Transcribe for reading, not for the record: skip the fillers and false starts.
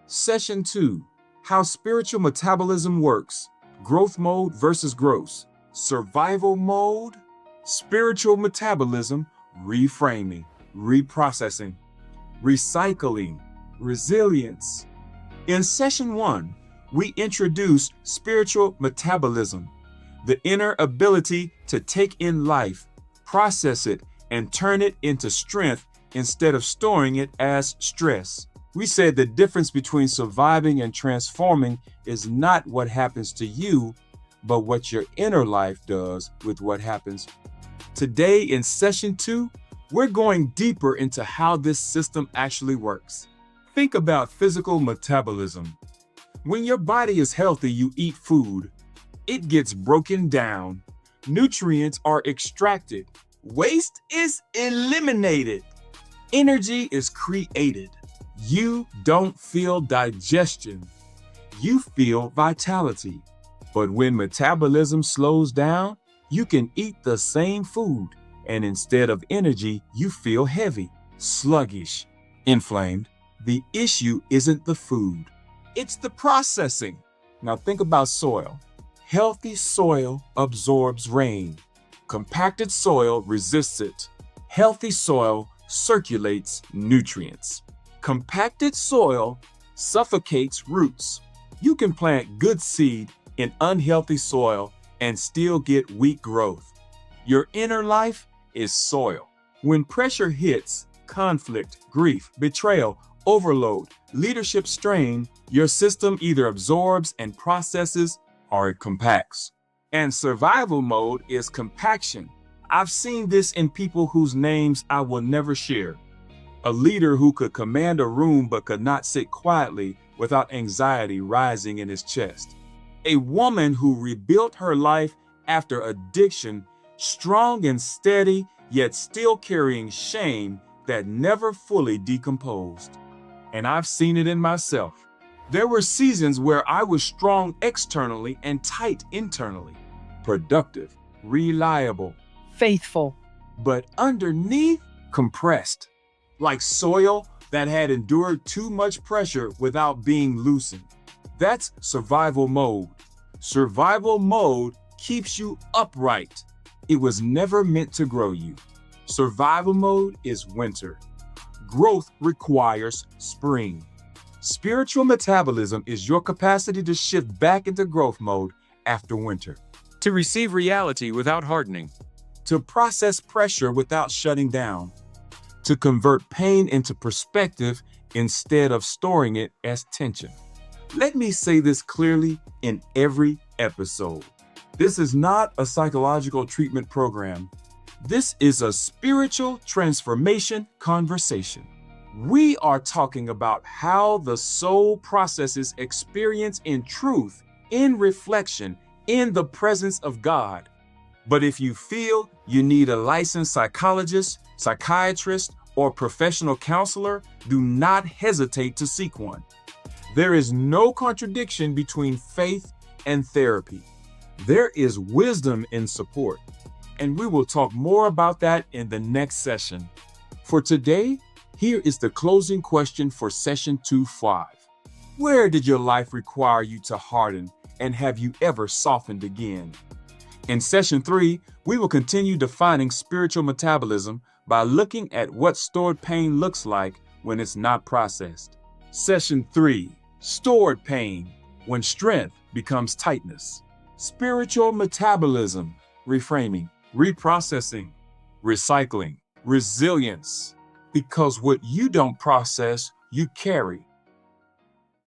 Session 2, How Spiritual Metabolism Works, Growth Mode versus Growth, Survival Mode, Spiritual Metabolism, Reframing, Reprocessing, Recycling, Resilience. In Session 1, we introduce spiritual metabolism, the inner ability to take in life, process it, and turn it into strength instead of storing it as stress. We said the difference between surviving and transforming is not what happens to you, but what your inner life does with what happens. Today in Session 2, we're going deeper into how this system actually works. Think about physical metabolism. When your body is healthy, you eat food. It gets broken down. Nutrients are extracted. Waste is eliminated. Energy is created. You don't feel digestion. You feel vitality. But when metabolism slows down, you can eat the same food, and instead of energy, you feel heavy, sluggish, inflamed. The issue isn't the food, it's the processing. Now think about soil. Healthy soil absorbs rain. Compacted soil resists it. Healthy soil circulates nutrients. Compacted soil suffocates roots. You can plant good seed in unhealthy soil and still get weak growth. Your inner life is soil. When pressure hits, conflict, grief, betrayal, overload, leadership strain, your system either absorbs and processes or it compacts. And survival mode is compaction. I've seen this in people whose names I will never share. A leader who could command a room but could not sit quietly without anxiety rising in his chest. A woman who rebuilt her life after addiction, strong and steady, yet still carrying shame that never fully decomposed. And I've seen it in myself. There were seasons where I was strong externally and tight internally, productive, reliable, faithful, but underneath, compressed, like soil that had endured too much pressure without being loosened. That's survival mode. Survival mode keeps you upright. It was never meant to grow you. Survival mode is winter. Growth requires spring. Spiritual metabolism is your capacity to shift back into growth mode after winter. To receive reality without hardening. To process pressure without shutting down. To convert pain into perspective instead of storing it as tension. Let me say this clearly in every episode. This is not a psychological treatment program. This is a spiritual transformation conversation. We are talking about how the soul processes experience in truth, in reflection, in the presence of God. But if you feel you need a licensed psychologist, psychiatrist, or professional counselor, do not hesitate to seek one. There is no contradiction between faith and therapy. There is wisdom in support, and we will talk more about that in the next session. For today, here is the closing question for Session 2-5. Where did your life require you to harden, and have you ever softened again? In Session 3, we will continue defining spiritual metabolism by looking at what stored pain looks like when it's not processed. Session 3, Stored Pain, when strength becomes tightness. Spiritual metabolism, reframing, reprocessing, recycling, resilience. Because what you don't process, you carry.